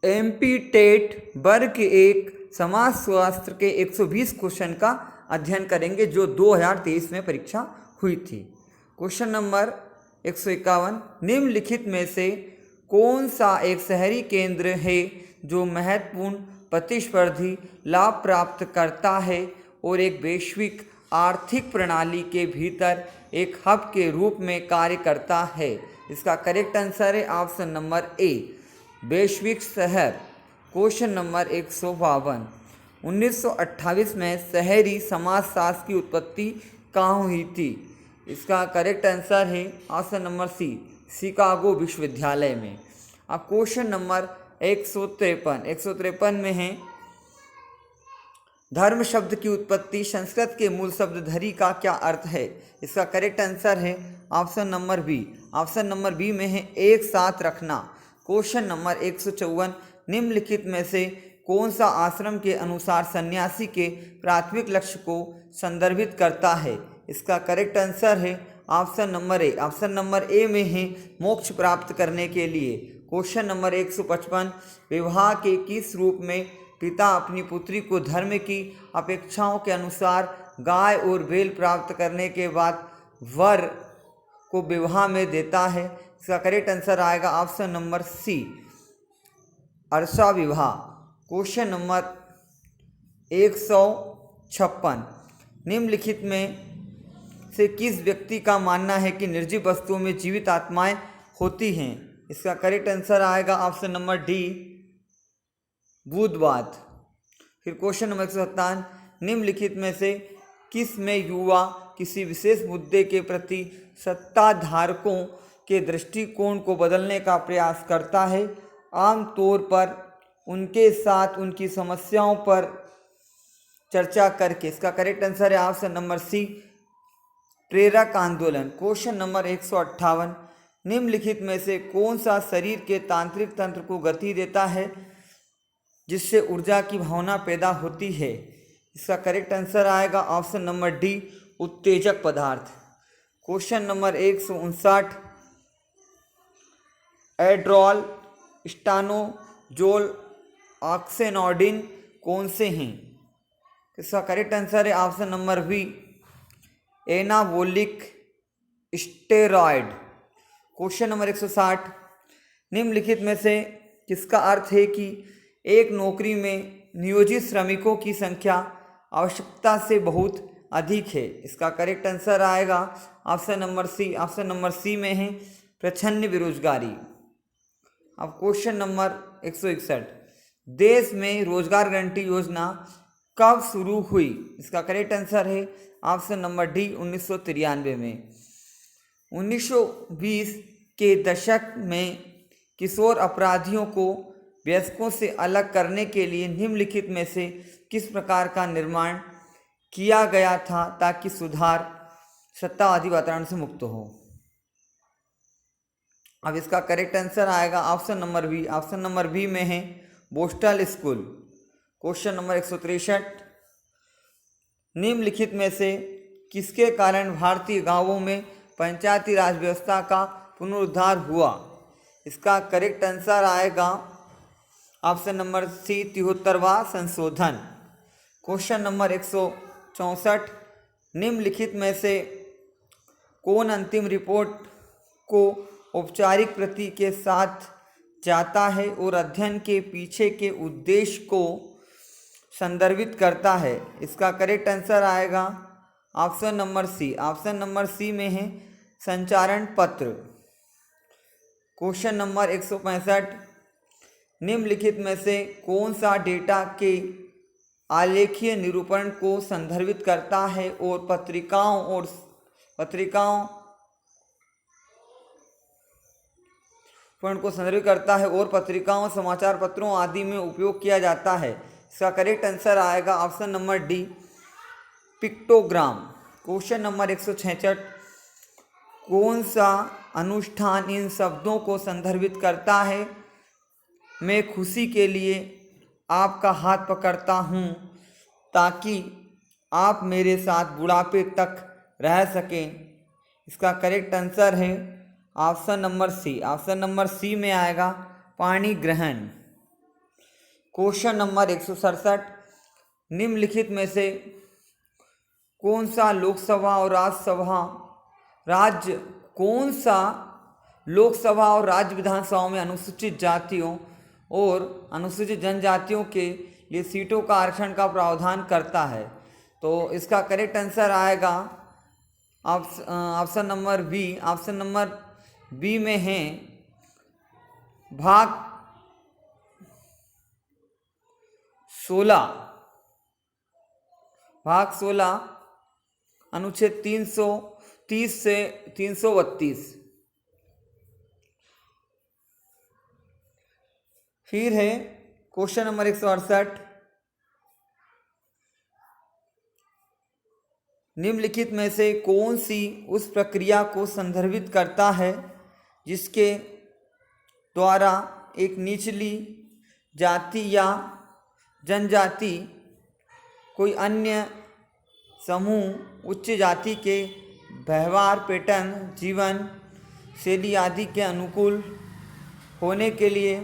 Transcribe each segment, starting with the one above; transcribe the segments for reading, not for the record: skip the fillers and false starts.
MP TET वर्ग एक समाजशास्त्र के 120 क्वेश्चन का अध्ययन करेंगे जो 2023 में परीक्षा हुई थी। क्वेश्चन नंबर 151, निम्नलिखित में से कौन सा एक शहरी केंद्र है जो महत्वपूर्ण प्रतिस्पर्धी लाभ प्राप्त करता है और एक वैश्विक आर्थिक प्रणाली के भीतर एक हब के रूप में कार्य करता है। इसका करेक्ट आंसर है ऑप्शन नंबर ए, वैश्विक शहर। क्वेश्चन नंबर 152, 1928 में शहरी समाजशास्त्र की उत्पत्ति कहाँ हुई थी? इसका करेक्ट आंसर है ऑप्शन नंबर सी, शिकागो विश्वविद्यालय में। अब क्वेश्चन नंबर 153 में है, धर्म शब्द की उत्पत्ति संस्कृत के मूल शब्द धरी का क्या अर्थ है? इसका करेक्ट आंसर है option number B. Option number B में है एक साथ रखना। क्वेश्चन नंबर 154, निम्नलिखित में से कौन सा आश्रम के अनुसार सन्यासी के प्राथमिक लक्ष्य को संदर्भित करता है? इसका करेक्ट आंसर है ऑप्शन नंबर ए। ऑप्शन नंबर ए में है मोक्ष प्राप्त करने के लिए। क्वेश्चन नंबर 155, विवाह के किस रूप में पिता अपनी पुत्री को धर्म की अपेक्षाओं के अनुसार गाय और बैल प्राप्त करने के बाद वर को विवाह में देता है? इसका करेक्ट आंसर आएगा ऑप्शन नंबर सी, अर्षा विवाह। क्वेश्चन नंबर 156, निम्नलिखित में से किस व्यक्ति का मानना है कि निर्जीव वस्तुओं में जीवित आत्माएं होती हैं? इसका करेक्ट आंसर आएगा ऑप्शन नंबर डी, बुद्धवाद। फिर क्वेश्चन नंबर 157, निम्नलिखित में से किस में युवा किसी विशेष मुद्दे के प्रति सत्ताधारकों के दृष्टिकोण को बदलने का प्रयास करता है, आमतौर पर उनके साथ उनकी समस्याओं पर चर्चा करके? इसका करेक्ट आंसर है ऑप्शन नंबर सी, प्रेरक आंदोलन। क्वेश्चन नंबर 158, निम्नलिखित में से कौन सा शरीर के तांत्रिक तंत्र को गति देता है जिससे ऊर्जा की भावना पैदा होती है? इसका करेक्ट आंसर आएगा ऑप्शन नंबर डी, उत्तेजक पदार्थ। क्वेश्चन नंबर 159, एड्रॉल, स्टानोजोल, ऑक्सेनोडिन कौन से हैं? इसका करेक्ट आंसर है option number B, anabolic steroid. Question number 160, निम्नलिखित में से किसका अर्थ है कि एक नौकरी में नियोजित श्रमिकों की संख्या आवश्यकता से बहुत अधिक है? इसका करेक्ट आंसर आएगा option number C. Option number C में है प्रच्छन्न बेरोजगारी। अब क्वेश्चन नंबर 161, देश में रोजगार गारंटी योजना कब शुरू हुई? इसका करेक्ट आंसर है ऑप्शन नंबर डी, 1993 में। 1920 के दशक में किशोर अपराधियों को वयस्कों से अलग करने के लिए निम्नलिखित में से किस प्रकार का निर्माण किया गया था ताकि सुधार सत्तावादी वातावरण से मुक्त हो? अब इसका करेक्ट आंसर आएगा option number B. Option number B में है बोस्टल स्कूल। क्वेश्चन नंबर 163, निम्नलिखित में से किसके कारण भारतीय गांवों में पंचायती राज व्यवस्था का पुनरुद्धार हुआ? इसका करेक्ट आंसर आएगा ऑप्शन नंबर सी, 73वां संशोधन। क्वेश्चन नंबर 164, निम्नलिखित में से कौन अंतिम रिपोर्ट को औपचारिक प्रति के साथ जाता है और अध्ययन के पीछे के उद्देश्य को संदर्भित करता है? इसका करेक्ट आंसर आएगा option number C. Option number C में है संचारण पत्र। क्वेश्चन नंबर 165, निम्नलिखित में से कौन सा डेटा के आलेखीय निरूपण को संदर्भित करता है और पत्रिकाओं समाचार पत्रों आदि में उपयोग किया जाता है? इसका करेक्ट आंसर आएगा option number D, pictogram. Question number 166, कौन सा अनुष्ठान इन शब्दों को संदर्भित करता है? मैं खुशी के लिए आपका हाथ पकड़ता हूँ ताकि आप मेरे साथ बुढ़ापे तक रह सकें। इसका करेक्ट आंसर है option number C. Option number C में आएगा पाणी ग्रहण। क्वेश्चन नंबर 167, निम्नलिखित में से कौन सा लोकसभा और राज्य विधानसभाओं में अनुसूचित जातियों और अनुसूचित जनजातियों के लिए सीटों का आरक्षण का प्रावधान करता है? तो इसका करेक्ट आंसर आएगा option number B. Option number B में है भाग 16 अनुच्छेद 330 से 332। फिर है क्वेश्चन नंबर 168, निम्नलिखित में से कौन सी उस प्रक्रिया को संदर्भित करता है जिसके द्वारा एक निचली जाति या जनजाति कोई अन्य समूह उच्च जाति के व्यवहार पैटर्न, जीवन शैली आदि के अनुकूल होने के लिए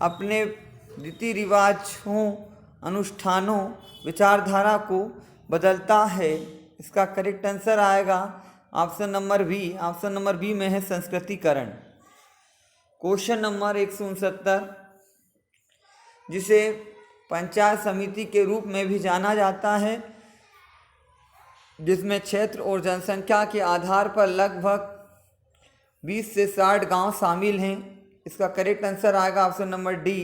अपने रीति रिवाजों, अनुष्ठानों, विचारधारा को बदलता है? इसका करेक्ट आंसर आएगा option number B. Option number B में है संस्कृतिकरण। क्वेश्चन नंबर 169, जिसे पंचायत समिति के रूप में भी जाना जाता है, जिसमें क्षेत्र और जनसंख्या के आधार पर लगभग 20 से 60 गांव शामिल हैं। इसका करेक्ट आंसर आएगा option number D,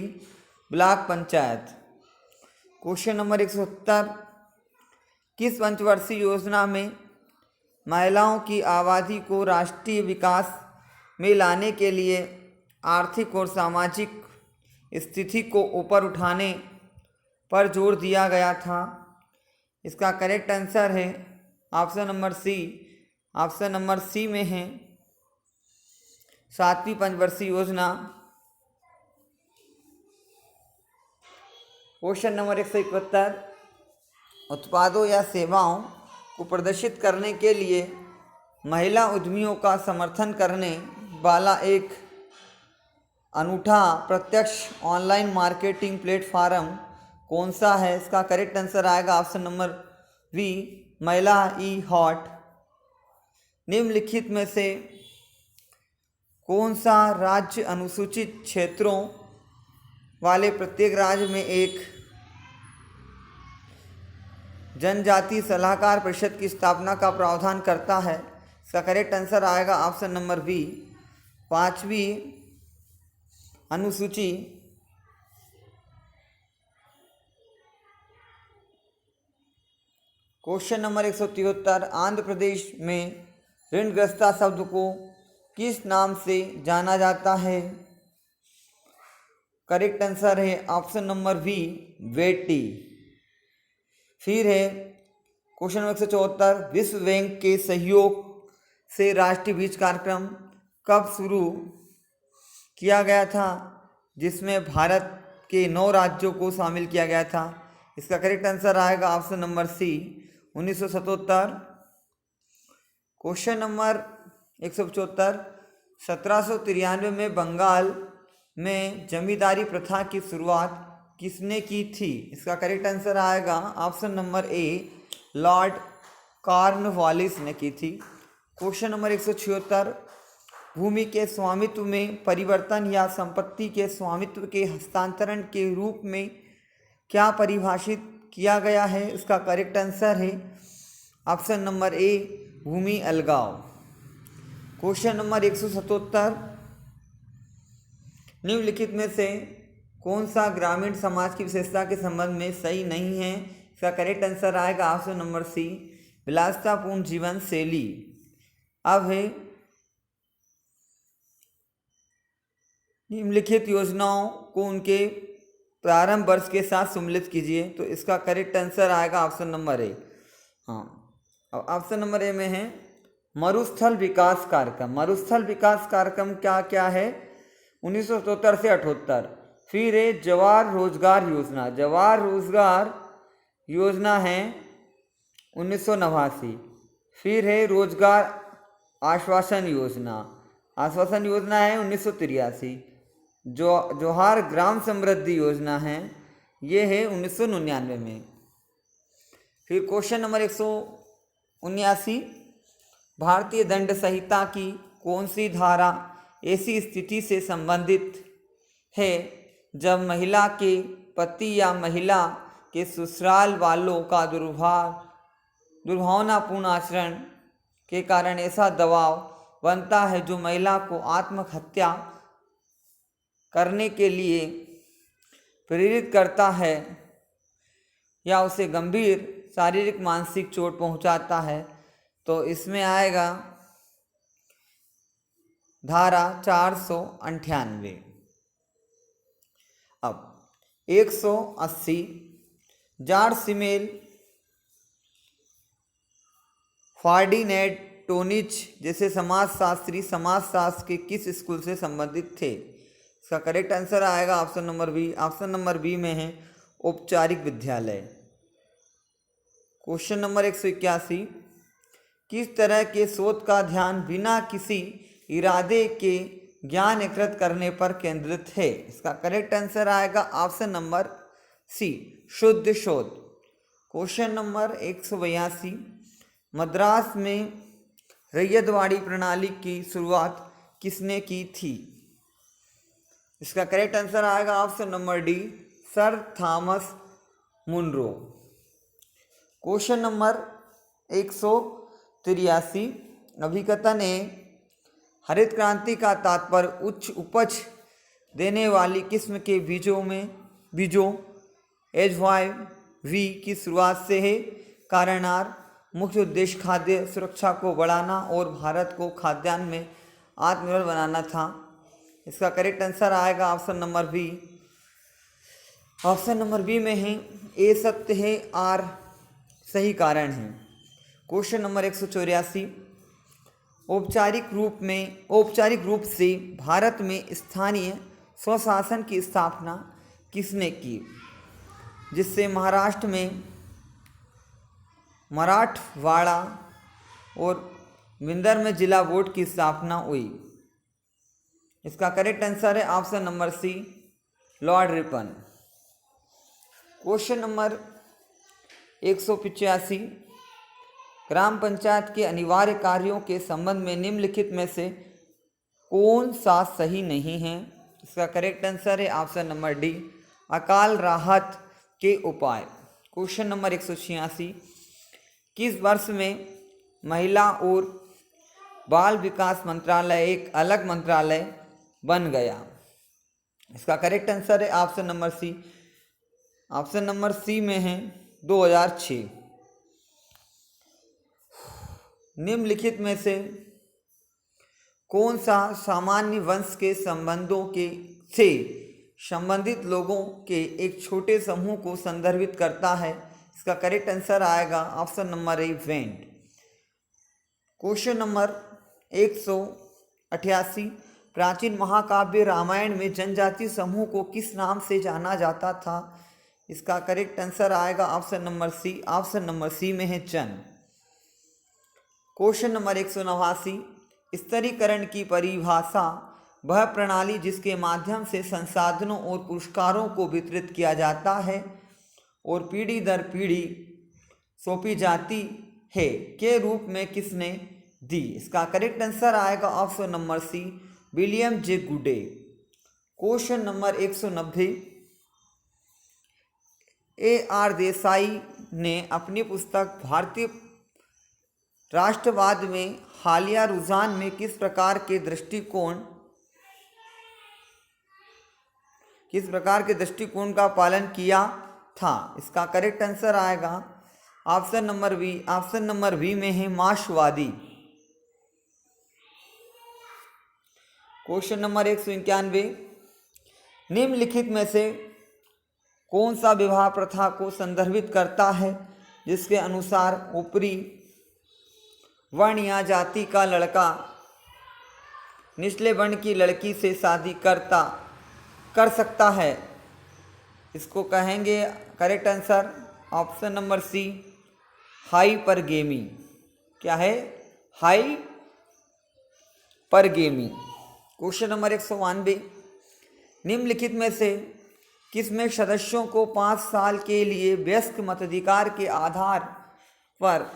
block panchayat. Question number 170, किस पंचवर्षीय योजना में महिलाओं की आबादी को राष्ट्रीय विकास में लाने के लिए आर्थिक और सामाजिक स्थिति को ऊपर उठाने पर जोर दिया गया था? इसका करेक्ट आंसर है option number C. Option number C में है 7वीं पंचवर्षीय योजना। क्वेश्चन नंबर 171, उत्पादों या सेवाओं को प्रदर्शित करने के लिए महिला उद्यमियों का समर्थन करने वाला एक अनूठा प्रत्यक्ष ऑनलाइन मार्केटिंग प्लेटफॉर्म कौन सा है? इसका करेक्ट आंसर आएगा ऑप्शन नंबर बी, महिला ई-हॉट। निम्नलिखित में से कौन सा राज्य अनुसूचित क्षेत्रों वाले प्रत्येक राज्य में एक जनजाति सलाहकार परिषद की स्थापना का प्रावधान करता है? इसका करेक्ट आंसर आएगा ऑप्शन नंबर बी, 5वीं अनुसूची। क्वेश्चन नंबर 173, आंध्र प्रदेश में ऋणग्रस्ता शब्द को किस नाम से जाना जाता है? करेक्ट आंसर है ऑप्शन नंबर बी, वेटी। फिर है क्वेश्चन नंबर 174, विश्व बैंक के सहयोग से राष्ट्रीय बीज कार्यक्रम कब शुरू किया गया था, जिसमें भारत के 9 राज्यों को शामिल किया गया था? इसका करेक्ट आंसर आएगा option number C, 1977। Question number 175, 1793 में बंगाल में जमींदारी प्रथा की शुरुआत किसने की थी? इसका करेक्ट आंसर आएगा ऑप्शन नंबर ए, लॉर्ड कॉर्नवालिस ने की थी। क्वेश्चन नंबर 176, भूमि के स्वामित्व में परिवर्तन या संपत्ति के स्वामित्व के हस्तांतरण के रूप में क्या परिभाषित किया गया है? इसका करेक्ट आंसर है ऑप्शन नंबर ए, भूमि अलगाव। क्वेश्चन नंबर 177, निम्नलिखित में से कौन सा ग्रामीण समाज की विशेषता के संबंध में सही नहीं है? इसका करेक्ट आंसर आएगा ऑप्शन नंबर सी, विलासितापूर्ण जीवन शैली। अब है निम्नलिखित योजनाओं को उनके प्रारंभ वर्ष के साथ सम्मिलित कीजिए। तो इसका करेक्ट आंसर आएगा ऑप्शन नंबर ए। हाँ, अब ऑप्शन नंबर ए में है मरुस्थल विकास कार्यक्रम। मरुस्थल विकास कार्यक्रम क्या क्या है? 1977 से 78। फिर है जवाहर रोजगार योजना। जवाहर रोजगार योजना है 1989। फिर है रोजगार आश्वासन योजना। आश्वासन योजना है 1983। जो जोहार ग्राम समृद्धि योजना है ये है 1999 में। फिर क्वेश्चन नंबर 179, भारतीय दंड संहिता की कौन सी धारा ऐसी स्थिति से संबंधित है जब महिला के पति या महिला के ससुराल वालों का दुर्भावनापूर्ण आचरण के कारण ऐसा दबाव बनता है जो महिला को आत्महत्या करने के लिए प्रेरित करता है या उसे गंभीर शारीरिक मानसिक चोट पहुंचाता है। तो इसमें आएगा धारा 498। अब 180, जॉर्ज सिमेल फार्डिनेट टोनिच जैसे समाजशास्त्री समाजशास्त्र के किस स्कूल से संबंधित थे? इसका करेक्ट आंसर आएगा option number B. Option number B में है औपचारिक विद्यालय। क्वेश्चन नंबर 181, किस तरह के शोध का ध्यान बिना किसी इरादे के ज्ञान एकत्रित करने पर केंद्रित है? इसका करेक्ट आंसर आएगा ऑप्शन नंबर सी, शुद्ध शोध। क्वेश्चन नंबर 182, मद्रास में रैयतवाड़ी प्रणाली की शुरुआत किसने की थी? इसका करेक्ट आंसर आएगा option number D, sir Thomas Munro. Question number 183, अभिकथन है हरित क्रांति का तात्पर्य उच्च उपज देने वाली किस्म के बीजों HYV की शुरुआत से है। कारण आर, मुख्य उद्देश्य खाद्य सुरक्षा को बढ़ाना और भारत को खाद्यान्न में आत्मनिर्भर बनाना था। इसका करेक्ट आंसर आएगा option number B. Option number B में है ए सत्य है, आर सही कारण है। क्वेश्चन नंबर 184, औपचारिक रूप से भारत में स्थानीय स्वशासन की स्थापना किसने की, जिससे महाराष्ट्र में मराठवाड़ा और विंदर में जिला बोर्ड की स्थापना हुई? इसका करेक्ट आंसर है option number C, Lord Ripon. Question number 185, ग्राम पंचायत के अनिवार्य कार्यों के संबंध में निम्नलिखित में से कौन सा सही नहीं है? इसका करेक्ट आंसर है ऑप्शन नंबर डी, अकाल राहत के उपाय। क्वेश्चन नंबर 186, किस वर्ष में महिला और बाल विकास मंत्रालय एक अलग मंत्रालय बन गया? इसका करेक्ट आंसर है option number C. Option number C में है 2006। निम्नलिखित में से कौन सा सामान्य वंश के संबंधों से संबंधित लोगों के एक छोटे समूह को संदर्भित करता है? इसका करेक्ट आंसर आएगा ऑप्शन नंबर ए, वेंट। क्वेश्चन नंबर 188, प्राचीन महाकाव्य रामायण में जनजाति समूह को किस नाम से जाना जाता था? इसका करेक्ट आंसर आएगा option number C. Option number C में है जन। क्वेश्चन नंबर 189, स्तरीकरण की परिभाषा वह प्रणाली जिसके माध्यम से संसाधनों और पुरस्कारों को वितरित किया जाता है और पीढ़ी दर पीढ़ी सौंपी जाती है के रूप में किसने दी? इसका करेक्ट आंसर आएगा option number C, William J Goode. Question number 190, AR Desai ने अपनी पुस्तक भारतीय राष्ट्रवाद में हालिया रुझान में किस प्रकार के दृष्टिकोण का पालन किया था? इसका करेक्ट आंसर आएगा option number B. Option number B में है मार्क्सवादी। क्वेश्चन नंबर 191, निम्नलिखित में से कौन सा विवाह प्रथा को संदर्भित करता है जिसके अनुसार ऊपरी वर्ण या जाति का लड़का निचले वर्ण की लड़की से शादी कर सकता है? इसको कहेंगे correct answer option number C, hypergamy. क्या है? हाइपरगेमी। क्वेश्चन नंबर 192, निम्नलिखित में से किसमें सदस्यों को 5 साल के लिए वयस्क मताधिकार के आधार पर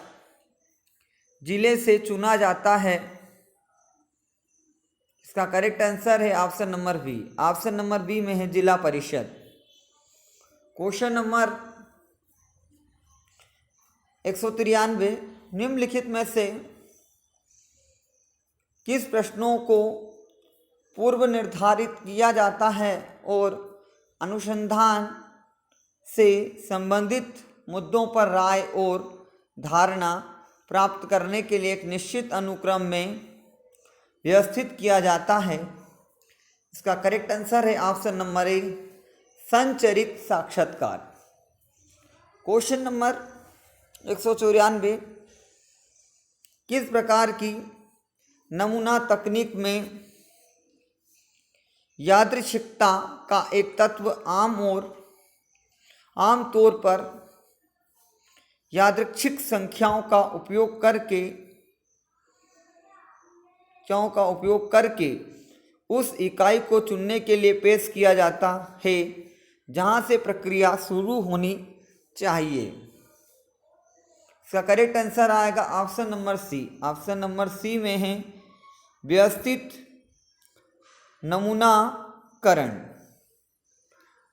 जिले से चुना जाता है? इसका करेक्ट आंसर है option number B. Option number B में है जिला परिषद। क्वेश्चन नंबर 193, निम्नलिखित में से किस प्रश्नों को पूर्व निर्धारित किया जाता है और अनुसंधान से संबंधित मुद्दों पर राय और धारणा प्राप्त करने के लिए एक निश्चित अनुक्रम में व्यवस्थित किया जाता है? इसका करेक्ट आंसर है ऑप्शन नंबर ए, संचरित साक्षात्कार। क्वेश्चन नंबर 194, किस प्रकार की नमूना तकनीक में यादृच्छिकता का एक तत्व आम तौर पर यादृच्छिक संख्याओं का उपयोग करके उस इकाई को चुनने के लिए पेश किया जाता है जहां से प्रक्रिया शुरू होनी चाहिए? इसका करेक्ट आंसर आएगा option number C. Option number C में है व्यवस्थित नमूनाकरण।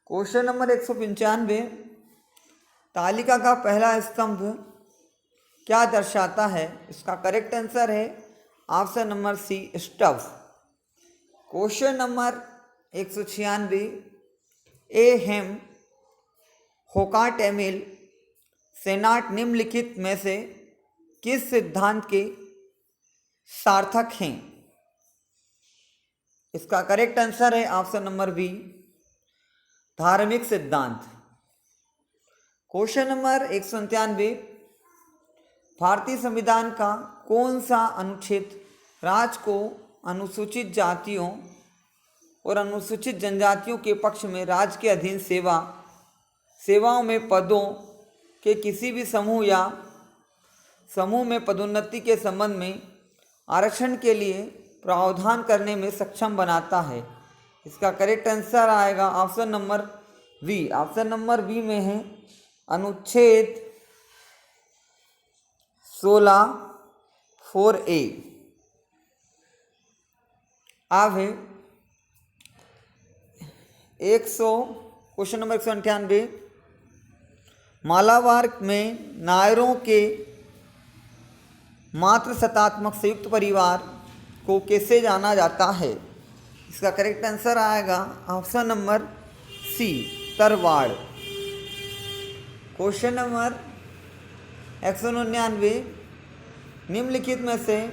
क्वेश्चन नंबर 195, तालिका का पहला स्तंभ क्या दर्शाता है? इसका करेक्ट आंसर है option number C, stuff. Question number 196, हेम होकाट-एमिल सेनाट निम्नलिखित में से किस सिद्धांत के सार्थक हैं? इसका करेक्ट आंसर है ऑप्शन नंबर बी, धार्मिक सिद्धांत। क्वेश्चन नंबर 197, भारतीय संविधान का कौन सा अनुच्छेद राज्य को अनुसूचित जातियों और अनुसूचित जनजातियों के पक्ष में राज्य के अधीन सेवाओं में पदों के किसी भी समूह में पदोन्नति के संबंध में आरक्षण के लिए प्रावधान करने में सक्षम बनाता है? इसका करेक्ट आंसर आएगा option number B. Option number B में है अनुच्छेद 16(4)(a)। अब है क्वेश्चन नंबर 198, मालाबार में नायरों के मातृ सत्तात्मक संयुक्त परिवार को कैसे जाना जाता है? इसका करेक्ट आंसर आएगा option number C, tharavad. Question number 199, निम्नलिखित में से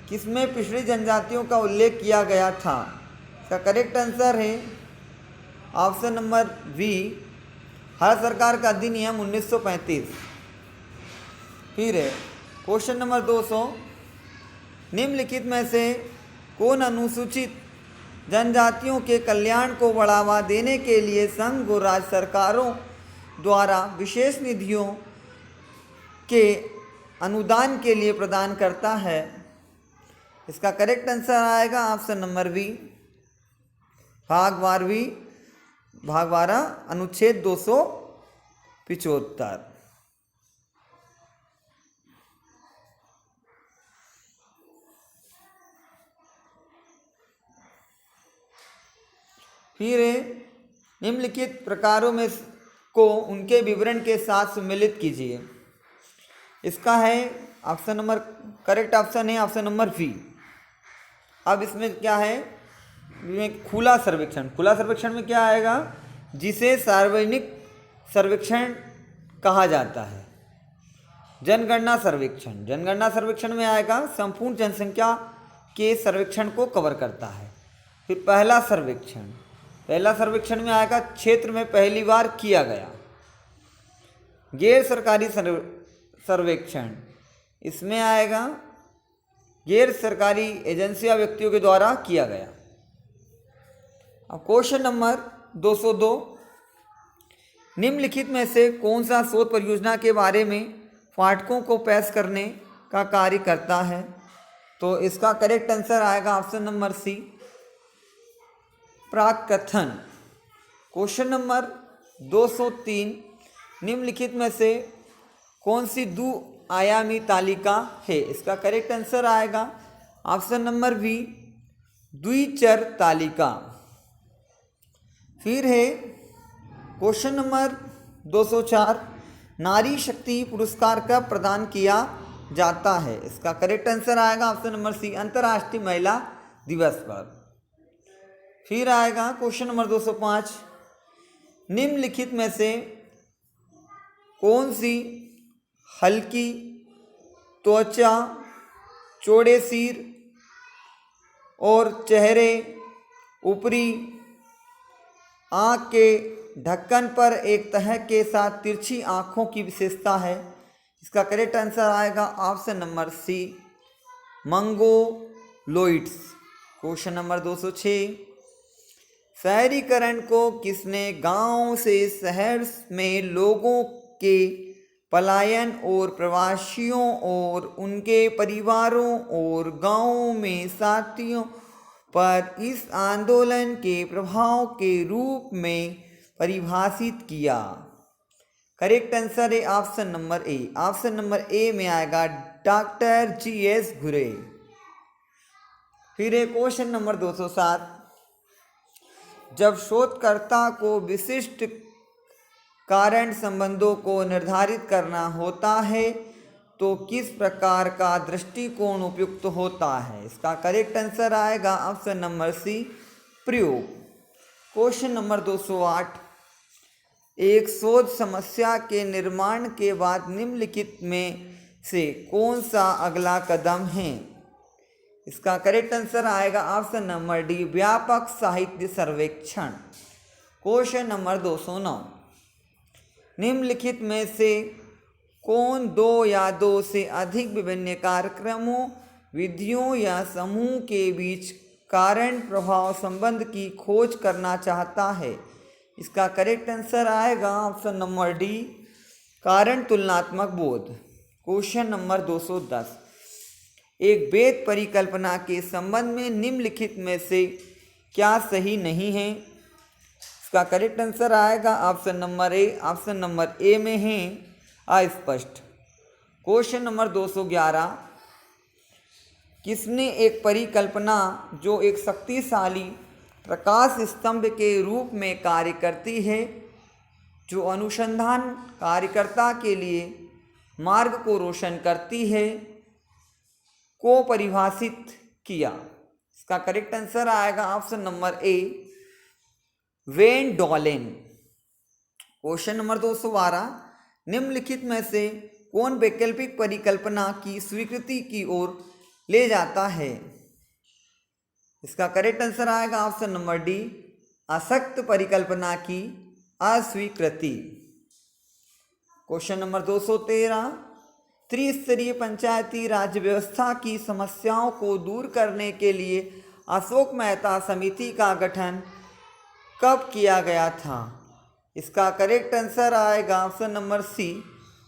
किसमें पिछड़ी जनजातियों का उल्लेख किया गया था? इसका करेक्ट आंसर है ऑप्शन नंबर बी, भारत सरकार का अधिनियम 1935। फिर है क्वेश्चन नंबर 200, निम्नलिखित में से कौन अनुसूचित जनजातियों के कल्याण को बढ़ावा देने के लिए संघ और राज्य सरकारों द्वारा विशेष निधियों के अनुदान के लिए प्रदान करता है? इसका करेक्ट आंसर आएगा ऑप्शन नंबर बी, भाग 12 अनुच्छेद 275। फिर निम्नलिखित प्रकारों में को उनके विवरण के साथ सम्मिलित कीजिए। इसका है ऑप्शन नंबर, करेक्ट ऑप्शन है ऑप्शन नंबर बी। अब इसमें क्या है, खुला सर्वेक्षण। खुला सर्वेक्षण में क्या आएगा, जिसे सार्वजनिक सर्वेक्षण कहा जाता है। जनगणना सर्वेक्षण, जनगणना सर्वेक्षण में आएगा संपूर्ण जनसंख्या के सर्वेक्षण को कवर करता है। फिर पहला सर्वेक्षण में आएगा क्षेत्र में पहली बार किया गया। गैर सरकारी सर्वेक्षण, इसमें आएगा गैर सरकारी एजेंसियां व्यक्तियों के द्वारा किया गया। अब क्वेश्चन नंबर 202, निम्नलिखित में से कौन सा शोध परियोजना के बारे में पाठकों को पेश करने का कार्य करता है? तो इसका करेक्ट आंसर आएगा ऑप्शन नंबर सी, प्राकथन। क्वेश्चन नंबर 203, निम्नलिखित में से कौन सी द्विआयामी तालिका है? इसका करेक्ट आंसर आएगा ऑप्शन नंबर बी, द्विचर तालिका। फिर है क्वेश्चन नंबर 204, नारी शक्ति पुरस्कार कब प्रदान किया जाता है? इसका करेक्ट आंसर आएगा ऑप्शन नंबर सी, अंतर्राष्ट्रीय महिला दिवस पर। फिर आएगा क्वेश्चन नंबर 205, निम्नलिखित में से कौन सी हल्की त्वचा, चौड़े सिर और चेहरे, ऊपरी आँख के ढक्कन पर एक तह के साथ तिरछी आँखों की विशेषता है? इसका करेक्ट आंसर आएगा option number C, Mongoloids. Question number 206, शहरीकरण को किसने गांव से शहर में लोगों के पलायन और प्रवासियों और उनके परिवारों और गांवों में साथियों पर इस आंदोलन के प्रभाव के रूप में परिभाषित किया? करेक्ट आंसर है ऑप्शन नंबर ए। ऑप्शन नंबर ए में आएगा डॉक्टर जी.एस. घुरे। फिर है क्वेश्चन नंबर 207, जब शोधकर्ता को विशिष्ट कारण संबंधों को निर्धारित करना होता है तो किस प्रकार का दृष्टिकोण उपयुक्त होता है? इसका करेक्ट आंसर आएगा ऑप्शन नंबर सी, प्रयोग। क्वेश्चन नंबर 208, एक शोध समस्या के निर्माण के बाद निम्नलिखित में से कौन सा अगला कदम है? इसका करेक्ट आंसर आएगा ऑप्शन नंबर डी, व्यापक साहित्य सर्वेक्षण। क्वेश्चन नंबर 209, निम्नलिखित में से कौन दो या दो से अधिक विभिन्न कार्यक्रमों, विधियों या समूह के बीच कारण प्रभाव संबंध की खोज करना चाहता है? इसका करेक्ट आंसर आएगा ऑप्शन नंबर डी, कारण तुलनात्मक बोध। क्वेश्चन नंबर 210, एक वेद परिकल्पना के संबंध में निम्नलिखित में से क्या सही नहीं है? इसका करेक्ट आंसर आएगा ऑप्शन नंबर ए। ऑप्शन नंबर ए में है अस्पष्ट। क्वेश्चन नंबर 211, किसने एक परिकल्पना जो एक शक्तिशाली प्रकाश स्तंभ के रूप में कार्य करती है, जो अनुसंधान कार्यकर्ता के लिए मार्ग को रोशन करती है, को परिभाषित किया? इसका करेक्ट आंसर आएगा ऑप्शन नंबर ए, वेन डॉलेन। क्वेश्चन नंबर 212, निम्नलिखित में से कौन वैकल्पिक परिकल्पना की स्वीकृति की ओर ले जाता है? इसका करेक्ट आंसर आएगा ऑप्शन नंबर डी, असक्त परिकल्पना की अस्वीकृति। क्वेश्चन नंबर 213, त्रिस्तरीय पंचायती राज व्यवस्था की समस्याओं को दूर करने के लिए अशोक मेहता समिति का गठन कब किया गया था? इसका करेक्ट आंसर आएगा ऑप्शन नंबर सी,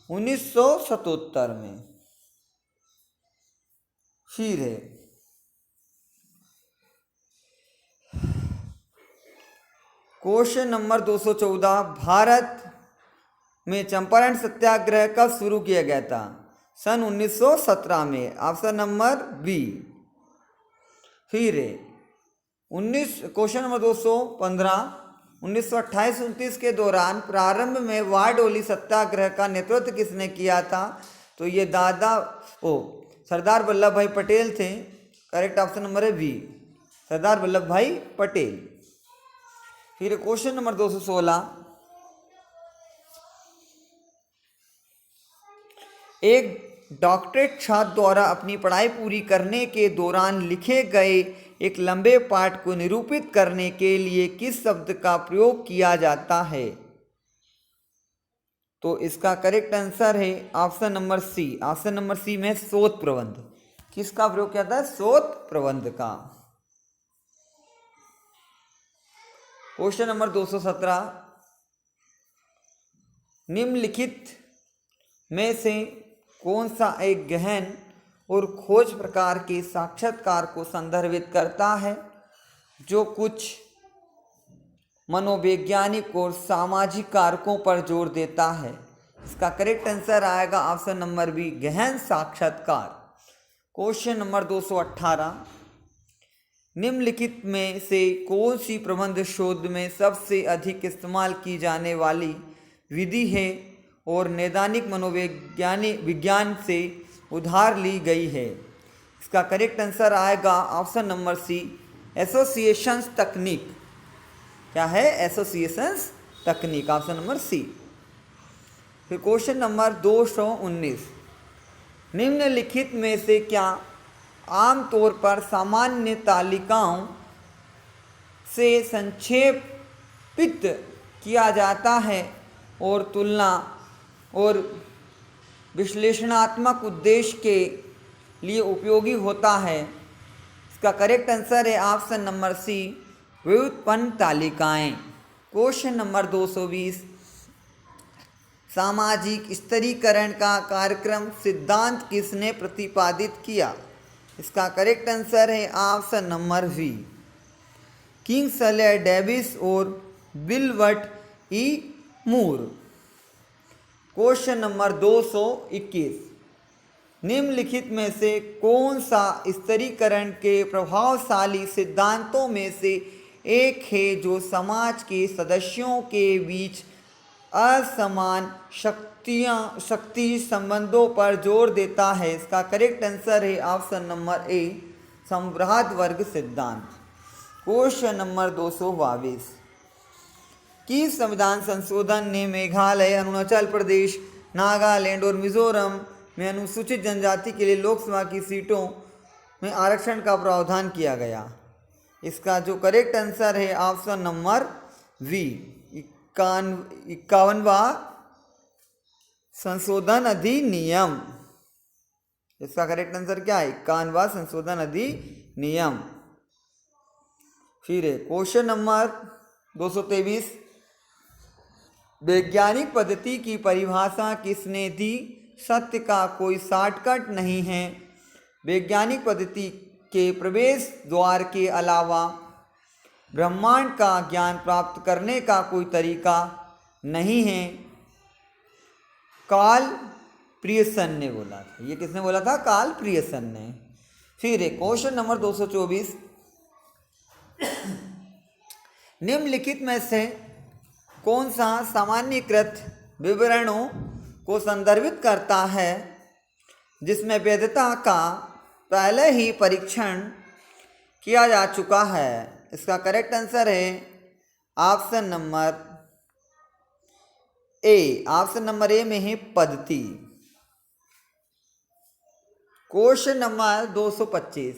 1977 में। फिर है क्वेश्चन नंबर 214, भारत में चंपारण सत्याग्रह कब शुरू किया गया था? सन 1917 में। Option number B. फिर है क्वेश्चन नंबर 215, 1928-29 के दौरान प्रारंभ में वारडोली सत्याग्रह का नेतृत्व किसने किया था? तो ये सरदार वल्लभ भाई पटेल थे। करेक्ट ऑप्शन नंबर है बी, सरदार वल्लभ भाई पटेल। फिर क्वेश्चन नंबर 216, एक डॉक्टरेट छात्र द्वारा अपनी पढ़ाई पूरी करने के दौरान लिखे गए एक लंबे पाठ को निरूपित करने के लिए किस शब्द का प्रयोग किया जाता है? तो इसका करेक्ट आंसर है option number C. Option number C में शोध प्रबंध। किसका प्रयोग किया था? शोध प्रबंध का। क्वेश्चन नंबर 217, निम्नलिखित में से कौन सा एक गहन और खोज प्रकार के साक्षात्कार को संदर्भित करता है जो कुछ मनोवैज्ञानिक और सामाजिक कारकों पर जोर देता है। इसका करेक्ट आंसर आएगा ऑप्शन नंबर बी, गहन साक्षात्कार। क्वेश्चन नंबर 218, निम्नलिखित में से कौन सी प्रबंध शोध में सबसे अधिक इस्तेमाल की जाने वाली विधि है और नैदानिक विज्ञान से उधार ली गई है? इसका करेक्ट आंसर आएगा ऑप्शन नंबर सी, एसोसिएशंस तकनीक। क्या है? एसोसिएशंस तकनीक, ऑप्शन नंबर सी। फिर क्वेश्चन नंबर 219, निम्नलिखित में से क्या आमतौर पर सामान्य तालिकाओं से संक्षेपित किया जाता है और तुलना और विश्लेषणात्मक उद्देश्य के लिए उपयोगी होता है? इसका करेक्ट आंसर है ऑप्शन नंबर सी, व्युत्पन्न तालिकाएं। क्वेश्चन नंबर 220, सामाजिक स्तरीकरण का कार्यक्रम सिद्धांत किसने प्रतिपादित किया? इसका करेक्ट आंसर है option number B, Kingsley Davis और Wilbert E Moore. Question number 221, निम्नलिखित में से कौन सा स्तरीकरण के प्रभावशाली सिद्धांतों में से एक है जो समाज के सदस्यों के बीच असमान शक्ति संबंधों पर जोर देता है? इसका करेक्ट आंसर है ऑप्शन नंबर ए, समवृहद वर्ग सिद्धांत। क्वेश्चन नंबर 222, किस संविधान संशोधन ने मेघालय, अरुणाचल प्रदेश, नागालैंड और मिजोरम में अनुसूचित जनजाति के लिए लोकसभा की सीटों में आरक्षण का प्रावधान किया गया? इसका जो करेक्ट आंसर है ऑप्शन नंबर वी, 51वां संशोधन अधिनियम। इसका करेक्ट आंसर क्या है? 51वां संशोधन अधिनियम। फिर क्वेश्चन नंबर 223, वैज्ञानिक पद्धति की परिभाषा किसने दी? सत्य का कोई शॉर्टकट नहीं है। वैज्ञानिक पद्धति के प्रवेश द्वार के अलावा ब्रह्मांड का ज्ञान प्राप्त करने का कोई तरीका नहीं है, कार्ल प्रियसन ने बोला था। ये किसने बोला था? कार्ल प्रियसन ने। फिर क्वेश्चन नंबर 224, निम्नलिखित में से कौन सा सामान्यीकृत विवरणों को संदर्भित करता है जिसमें वैधता का पहले ही परीक्षण किया जा चुका है? इसका करेक्ट आंसर है ऑप्शन नंबर ए, ऑप्शन नंबर ए में है पद्धति। क्वेश्चन नंबर 225,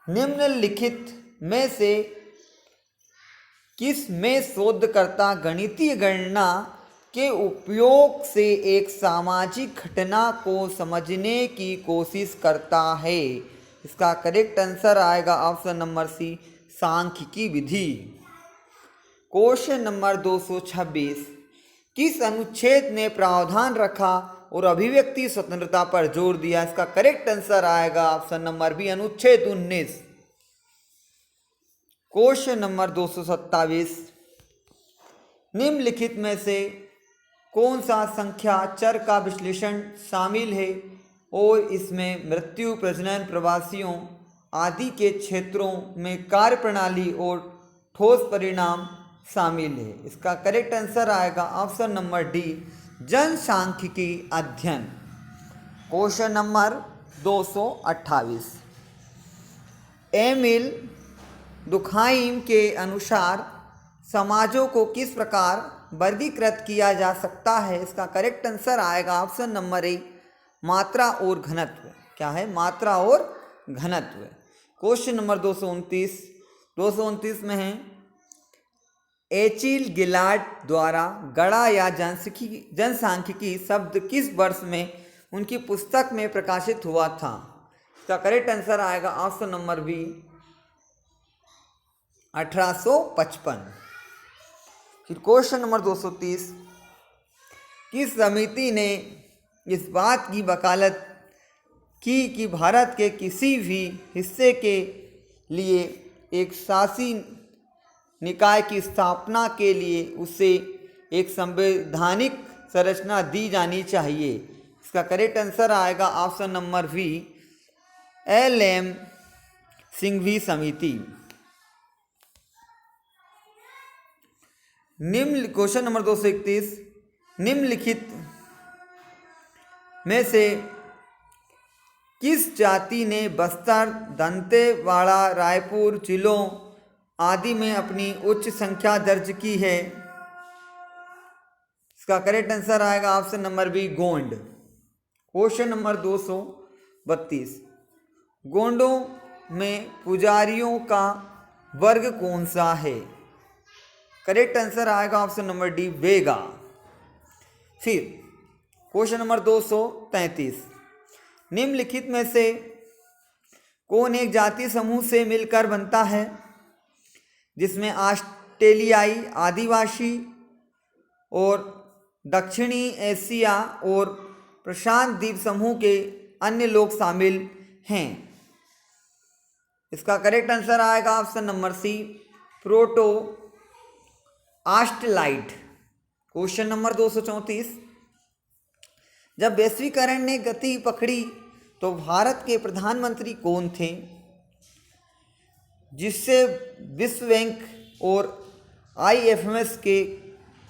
निम्नलिखित में से किस में शोधकर्ता गणितीय गणना के उपयोग से एक सामाजिक घटना को समझने की कोशिश करता है? इसका करेक्ट आंसर आएगा ऑप्शन नंबर सी, सांख्यिकी विधि। क्वेश्चन नंबर 226, किस अनुच्छेद ने प्रावधान रखा और अभिव्यक्ति स्वतंत्रता पर जोर दिया? इसका करेक्ट आंसर आएगा ऑप्शन नंबर बी, अनुच्छेद 19। क्वेश्चन नंबर 227, निम्नलिखित में से कौन सा संख्या चर का विश्लेषण शामिल है और इसमें मृत्यु, प्रजनन, प्रवासियों आदि के क्षेत्रों में कार्यप्रणाली और ठोस परिणाम शामिल है? इसका करेक्ट आंसर आएगा ऑप्शन नंबर डी, जनसांख्यिकी अध्ययन। क्वेश्चन नंबर 228, एमिल दुखाइम के अनुसार समाजों को किस प्रकार वर्गीकृत किया जा सकता है? इसका करेक्ट आंसर आएगा ऑप्शन नंबर ए, मात्रा और घनत्व। क्या है? मात्रा और घनत्व। क्वेश्चन नंबर 229 में है, एचिल गिलार्ड द्वारा गणा या जनसांख्यिकी शब्द किस वर्ष में उनकी पुस्तक में प्रकाशित हुआ था? इसका करेक्ट आंसर आएगा ऑप्शन नंबर बी, 1855। फिर क्वेश्चन नंबर 230, किस समिति ने इस बात की वकालत की कि भारत के किसी भी हिस्से के लिए एक शासी निकाय की स्थापना के लिए उसे एक संवैधानिक संरचना दी जानी चाहिए। इसका करेक्ट आंसर आएगा option number B, LM Singhvi समिति। निम्न क्वेश्चन नंबर 231, निम्नलिखित में से किस जाति ने बस्तर, दंतेवाड़ा, रायपुर जिलों आदि में अपनी उच्च संख्या दर्ज की है? इसका करेक्ट आंसर आएगा option number B, Gond. Question number 232, गोंडों में पुजारियों का वर्ग कौन सा है? करेक्ट आंसर आएगा ऑप्शन नंबर डी, वेगा। फिर क्वेश्चन नंबर 233, निम्नलिखित में से कौन एक जाति समूह से मिलकर बनता है जिसमें ऑस्ट्रेलियाई आदिवासी और दक्षिणी एशिया और प्रशांत द्वीप समूह के अन्य लोग शामिल हैं? इसका करेक्ट आंसर आएगा option number C, proto Australoid. Question number 234, जब वैश्वीकरण ने गति पकड़ी तो भारत के प्रधानमंत्री कौन थे जिससे विश्व बैंक और IFMS के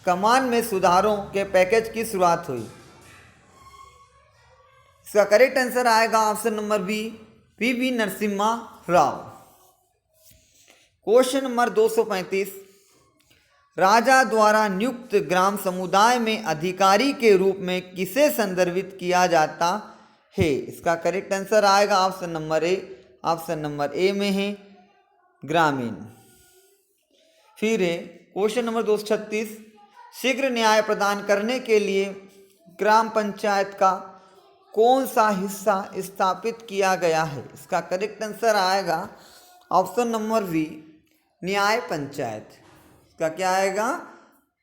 कमान में सुधारों के पैकेज की शुरुआत हुई? इसका करेक्ट आंसर आएगा option number B, PV Narasimha Rao. Question number 235, राजा द्वारा नियुक्त ग्राम समुदाय में अधिकारी के रूप में किसे संदर्भित किया जाता है? इसका करेक्ट आंसर आएगा ऑप्शन नंबर ए, ऑप्शन नंबर ए में है ग्रामीण। फिर है क्वेश्चन नंबर 236, शीघ्र न्याय प्रदान करने के लिए ग्राम पंचायत का कौन सा हिस्सा स्थापित किया गया है? इसका करेक्ट आंसर आएगा ऑप्शन नंबर बी, न्याय पंचायत। इसका क्या आएगा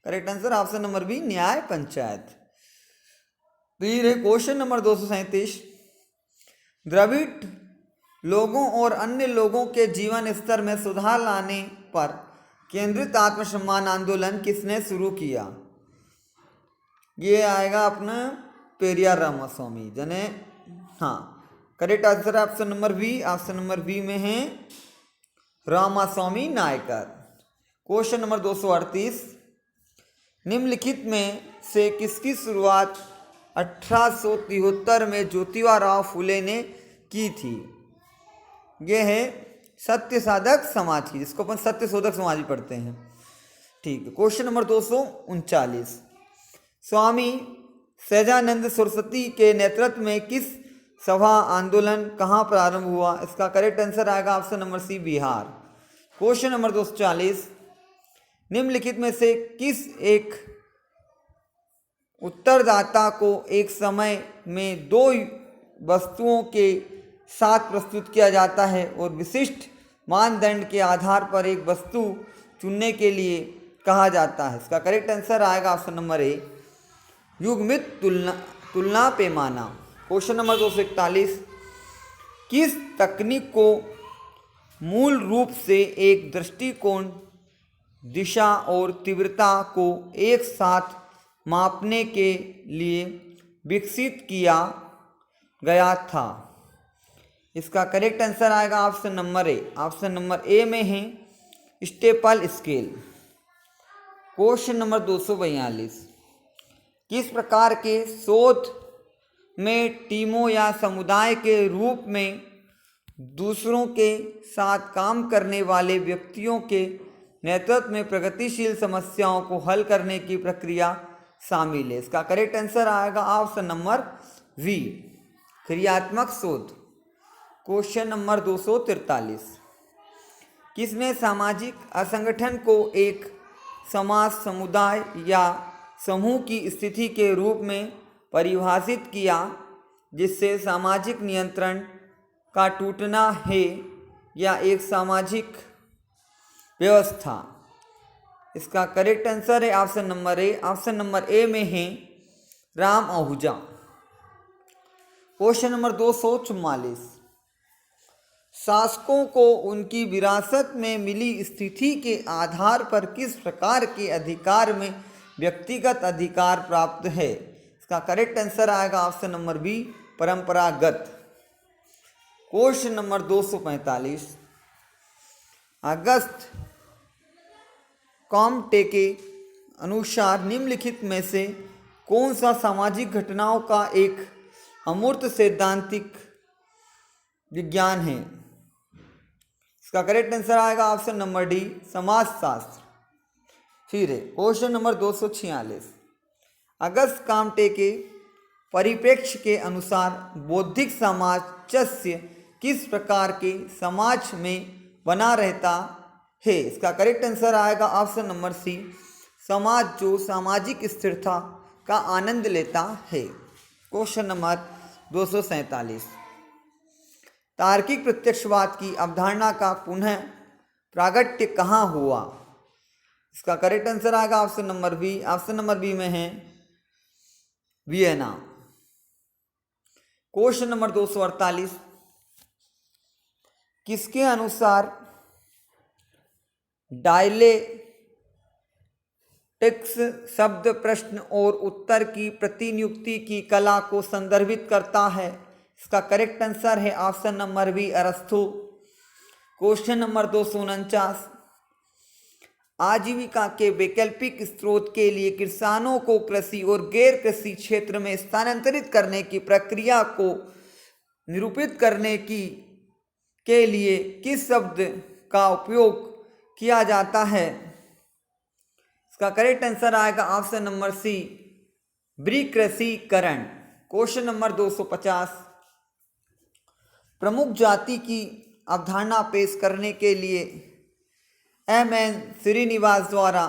correct answer? Option number B, न्याय पंचायत। फिर है क्वेश्चन नंबर 237, द्रविड़ लोगों और अन्य लोगों के जीवन स्तर में सुधार लाने पर केंद्रित आत्मसम्मान आंदोलन किसने शुरू किया? ये आएगा अपना पेरियार रामास्वामी जने। हाँ, correct answer option number B, option number B में है रामास्वामी नायकर। क्वेश्चन नंबर 238, निम्नलिखित में से किसकी शुरुआत 1873 में ज्योतिबा राव फुले ने की थी? यह है सत्य साधक समाज की, जिसको अपन सत्य शोधक समाज भी पढ़ते हैं। ठीक है। क्वेश्चन नंबर 239, स्वामी सहजानंद सरस्वती के नेतृत्व में किस सभा आंदोलन कहाँ प्रारंभ हुआ? इसका करेक्ट आंसर आएगा option number C, Bihar. Question number 240, निम्नलिखित में से किस एक उत्तरदाता को एक समय में दो वस्तुओं के साथ प्रस्तुत किया जाता है और विशिष्ट मानदंड के आधार पर एक वस्तु चुनने के लिए कहा जाता है? इसका करेक्ट आंसर आएगा ऑप्शन नंबर ए, युग्मित तुलना पैमाना। क्वेश्चन नंबर 241, किस तकनीक को मूल रूप से एक दृष्टिकोण, दिशा और तीव्रता को एक साथ मापने के लिए विकसित किया गया था? इसका करेक्ट आंसर आएगा ऑप्शन नंबर ए, ऑप्शन नंबर ए में है स्टेपल स्केल। क्वेश्चन नंबर 242, किस प्रकार के शोध में टीमों या समुदाय के रूप में दूसरों के साथ काम करने वाले व्यक्तियों के नेतृत्व में प्रगतिशील समस्याओं को हल करने की प्रक्रिया शामिल है? इसका करेक्ट आंसर आएगा ऑप्शन नंबर वी, क्रियात्मक शोध। क्वेश्चन नंबर 243, किसने सामाजिक असंगठन को एक समाज, समुदाय या समूह की स्थिति के रूप में परिभाषित किया जिससे सामाजिक नियंत्रण का टूटना है या एक सामाजिक व्यवस्था? इसका करेक्ट आंसर है ऑप्शन नंबर ए, ऑप्शन नंबर ए में है राम आहूजा। क्वेश्चन नंबर 244, शासकों को उनकी विरासत में मिली स्थिति के आधार पर किस प्रकार के अधिकार में व्यक्तिगत अधिकार प्राप्त है? इसका करेक्ट आंसर आएगा ऑप्शन नंबर बी, परंपरागत। क्वेश्चन नंबर 245, अगस्त कॉम्टे के अनुसार निम्नलिखित में से कौन सा सामाजिक घटनाओं का एक अमूर्त सैद्धांतिक विज्ञान है? इसका करेक्ट आंसर आएगा ऑप्शन नंबर डी, समाजशास्त्र। फिर है क्वेश्चन नंबर 246, अगस्त कॉम्टे के परिप्रेक्ष्य के अनुसार बौद्धिक सामंजस्य किस प्रकार के समाज में बना रहता है? इसका करेक्ट आंसर आएगा ऑप्शन नंबर सी, समाज जो सामाजिक स्थिरता का आनंद लेता है। क्वेश्चन नंबर 247, तार्किक प्रत्यक्षवाद की अवधारणा का पुनः प्रागट्य कहाँ हुआ? इसका करेक्ट आंसर आएगा option number B, option number B में है वियना। क्वेश्चन नंबर 248, किसके अनुसार डायलेक्टिक्स शब्द प्रश्न और उत्तर की प्रतिनियुक्ति की कला को संदर्भित करता है? इसका करेक्ट आंसर है ऑप्शन नंबर बी, अरस्तु। क्वेश्चन नंबर 249, आजीविका के वैकल्पिक स्रोत के लिए किसानों को कृषि और गैर कृषि क्षेत्र में स्थानांतरित करने की प्रक्रिया को निरूपित करने के लिए किस शब्द का उपयोग किया जाता है? इसका करेक्ट आंसर आएगा ऑप्शन नंबर सी, विकृषीकरण। क्वेश्चन नंबर 250, प्रमुख जाति की अवधारणा पेश करने के लिए एम.एन. श्रीनिवास द्वारा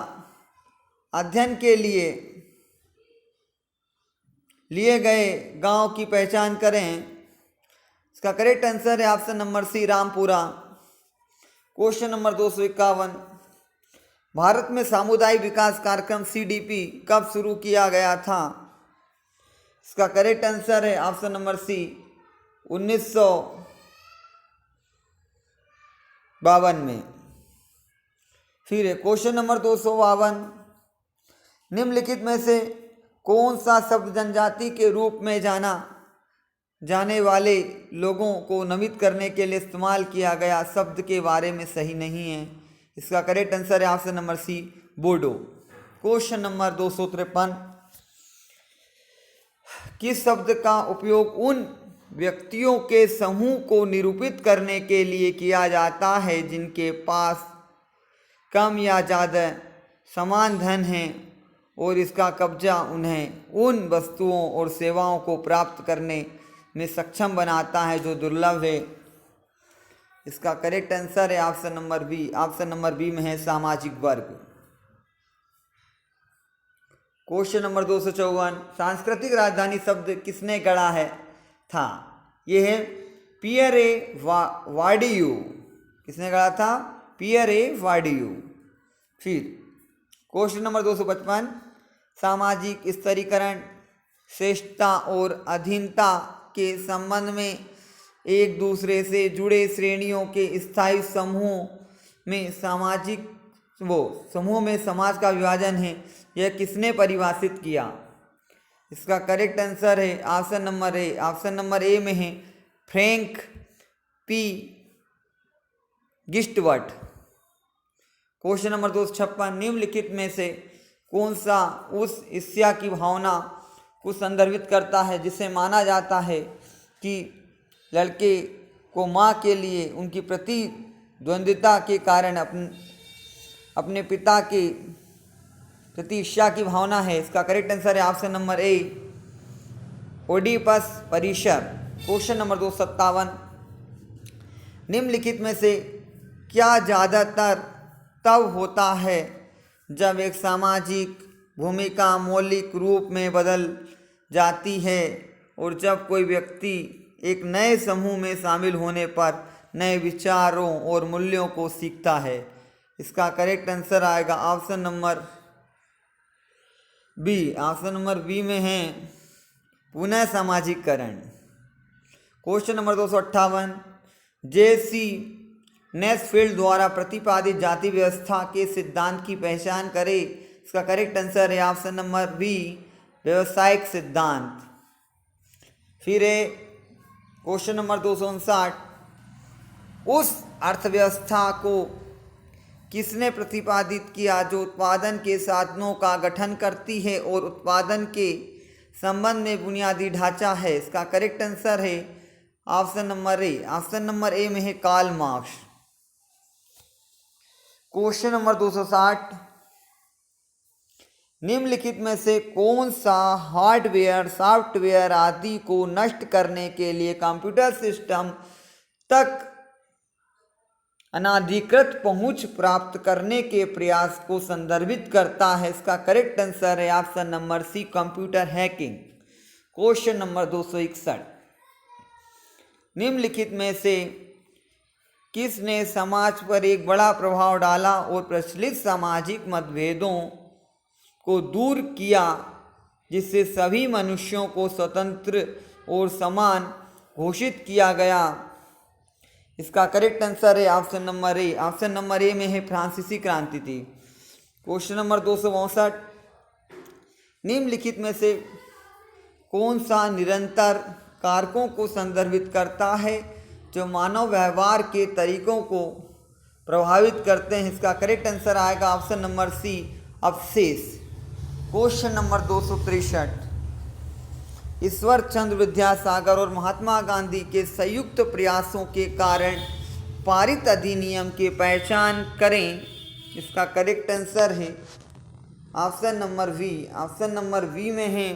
अध्ययन के लिए गए गांव की पहचान करें। इसका करेक्ट आंसर है option number C, Rampura. Question number 251, Bharat में सामुदायिक विकास कार्यक्रम CDP कब शुरू किया गया था? इसका करेक्ट आंसर है ऑप्शन नंबर सी, 1952 में। फिर है क्वेश्चन नंबर 252, निम्नलिखित में से कौन सा शब्द जनजाति के रूप में जाना जाने वाले लोगों को नामित करने के लिए इस्तेमाल किया गया शब्द के बारे में सही नहीं है? इसका करेक्ट आंसर है option number C, Bodo. Question number 253, किस शब्द का उपयोग उन व्यक्तियों के समूह को निरूपित करने के लिए किया जाता है जिनके पास कम या ज़्यादा समान धन है और इसका कब्जा उन्हें उन वस्तुओं और सेवाओं को प्राप्त करने में सक्षम बनाता है जो दुर्लभ है? इसका करेक्ट आंसर है option number B, option number B में है सामाजिक वर्ग। क्वेश्चन नंबर 254, सांस्कृतिक राजधानी शब्द किसने गढ़ा था? यह है पियरे वाडियू। किसने गढ़ा था? पियरे वाडियू। फिर क्वेश्चन नंबर 255, सामाजिक स्तरीकरण श्रेष्ठता और अधीनता के संबंध में एक दूसरे से जुड़े श्रेणियों के स्थायी समूहों में समाज का विभाजन है, यह किसने परिभाषित किया? इसका करेक्ट आंसर है ऑप्शन नंबर ए, ऑप्शन नंबर ए में है फ्रैंक पी गिस्टवर्ट। क्वेश्चन नंबर 256, निम्नलिखित में से कौन सा उस ईर्ष्या की भावना को संदर्भित करता है जिसे माना जाता है कि लड़के को मां के लिए उनकी प्रतिद्वंद्विता के कारण अपने पिता के प्रति ईर्ष्या की भावना है? इसका करेक्ट आंसर है ऑप्शन नंबर ए, ओडिपस परिसर। क्वेश्चन नंबर 257, निम्नलिखित में से क्या ज़्यादातर तब होता है जब एक सामाजिक भूमिका मौलिक रूप में बदल जाती है और जब कोई व्यक्ति एक नए समूह में शामिल होने पर नए विचारों और मूल्यों को सीखता है? इसका करेक्ट आंसर आएगा option number B, option number B में है पुनः सामाजिकरण। क्वेश्चन नंबर 258, जेसी नेस्फील्ड द्वारा प्रतिपादित जाति व्यवस्था के सिद्धांत की पहचान करें। इसका करेक्ट आंसर है ऑप्शन नंबर बी, व्यवसायिक सिद्धांत। फिर है क्वेश्चन नंबर 259, उस अर्थव्यवस्था को किसने प्रतिपादित किया जो उत्पादन के साधनों का गठन करती है और उत्पादन के संबंध में बुनियादी ढांचा है। इसका करेक्ट आंसर है ऑप्शन नंबर ए। ऑप्शन नंबर ए में है कार्ल मार्क्स। क्वेश्चन नंबर 260, निम्नलिखित में से कौन सा हार्डवेयर सॉफ्टवेयर आदि को नष्ट करने के लिए कंप्यूटर सिस्टम तक अनाधिकृत पहुंच प्राप्त करने के प्रयास को संदर्भित करता है। इसका करेक्ट आंसर है option number C, computer hacking. Question number 261, निम्नलिखित में से किसने समाज पर एक बड़ा प्रभाव डाला और प्रचलित सामाजिक मतभेदों को दूर किया जिससे सभी मनुष्यों को स्वतंत्र और समान घोषित किया गया। इसका करेक्ट आंसर है ऑप्शन नंबर ए। ऑप्शन नंबर ए में है फ्रांसीसी क्रांति थी। क्वेश्चन नंबर 262, निम्नलिखित में से कौन सा निरंतर कारकों को संदर्भित करता है जो मानव व्यवहार के तरीकों को प्रभावित करते हैं। इसका करेक्ट आंसर आएगा ऑप्शन नंबर सी, अवशेष। क्वेश्चन नंबर 263, ईश्वर चंद्र विद्यासागर और महात्मा गांधी के संयुक्त प्रयासों के कारण पारित अधिनियम की पहचान करें। इसका करेक्ट आंसर है option number B. Option number B में है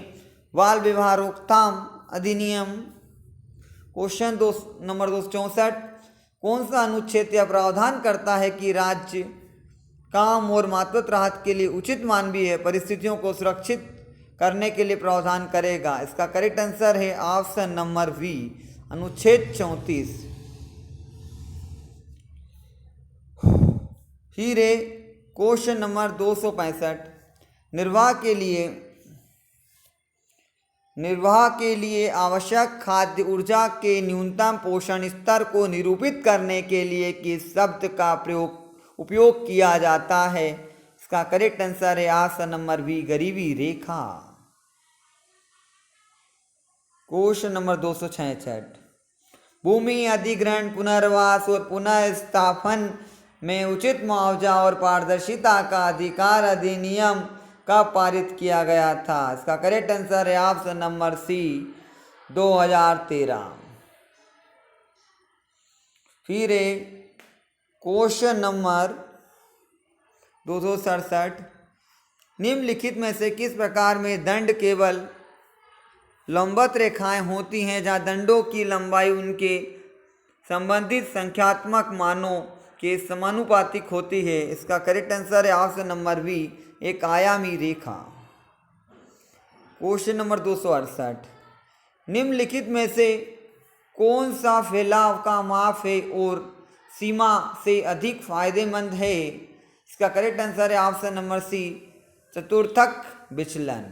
बाल विवाह रोकथाम अधिनियम। क्वेश्चन नंबर 264, कौन सा अनुच्छेद यह प्रावधान करता है कि राज्य काम और मातृत्व राहत के लिए उचित मानवीय परिस्थितियों को सुरक्षित करने के लिए प्रावधान करेगा। इसका करेक्ट आंसर है ऑप्शन नंबर वी, अनुच्छेद 34। फिर है क्वेश्चन नंबर 265, निर्वाह के लिए आवश्यक खाद्य ऊर्जा के न्यूनतम पोषण स्तर को निरूपित करने के लिए किस शब्द का उपयोग किया जाता है। इसका करेक्ट आंसर है ऑप्शन नंबर बी, गरीबी रेखा। क्वेश्चन नंबर 266, भूमि अधिग्रहण, पुनर्वास और पुनः स्थापन में उचित मुआवजा और पारदर्शिता का अधिकार अधिनियम कब पारित किया गया था। इसका करेक्ट आंसर है ऑप्शन नंबर सी, 2013। फिर है क्वेश्चन नंबर 267, निम्नलिखित में से किस प्रकार में दंड केवल लंबवत रेखाएं होती हैं जहां दंडों की लंबाई उनके संबंधित संख्यात्मक मानों के समानुपातिक होती है। इसका करेक्ट आंसर है ऑप्शन नंबर बी, एक आयामी रेखा। क्वेश्चन नंबर 268, निम्नलिखित में से कौन सा फैलाव का माप है और सीमा से अधिक फायदेमंद है। इसका करेक्ट आंसर है ऑप्शन नंबर सी, चतुर्थक विचलन।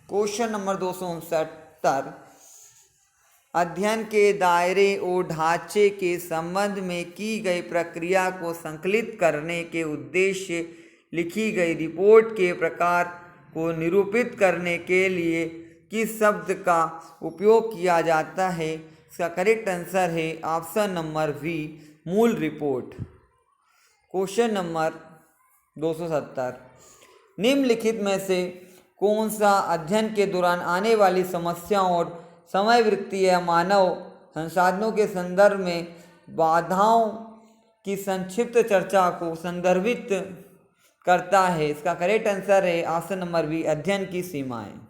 क्वेश्चन नंबर 269, अध्ययन के दायरे और ढांचे के संबंध में की गई प्रक्रिया को संकलित करने के उद्देश्य लिखी गई रिपोर्ट के प्रकार को निरूपित करने के लिए किस शब्द का उपयोग किया जाता है। इसका करेक्ट आंसर है ऑप्शन नंबर बी, मूल रिपोर्ट। क्वेश्चन नंबर 270, निम्नलिखित में से कौन सा अध्ययन के दौरान आने वाली समस्याओं और समय वृत्ति या मानव संसाधनों के संदर्भ में बाधाओं की संक्षिप्त चर्चा को संदर्भित करता है। इसका करेक्ट आंसर है ऑप्शन नंबर बी, अध्ययन की सीमाएं।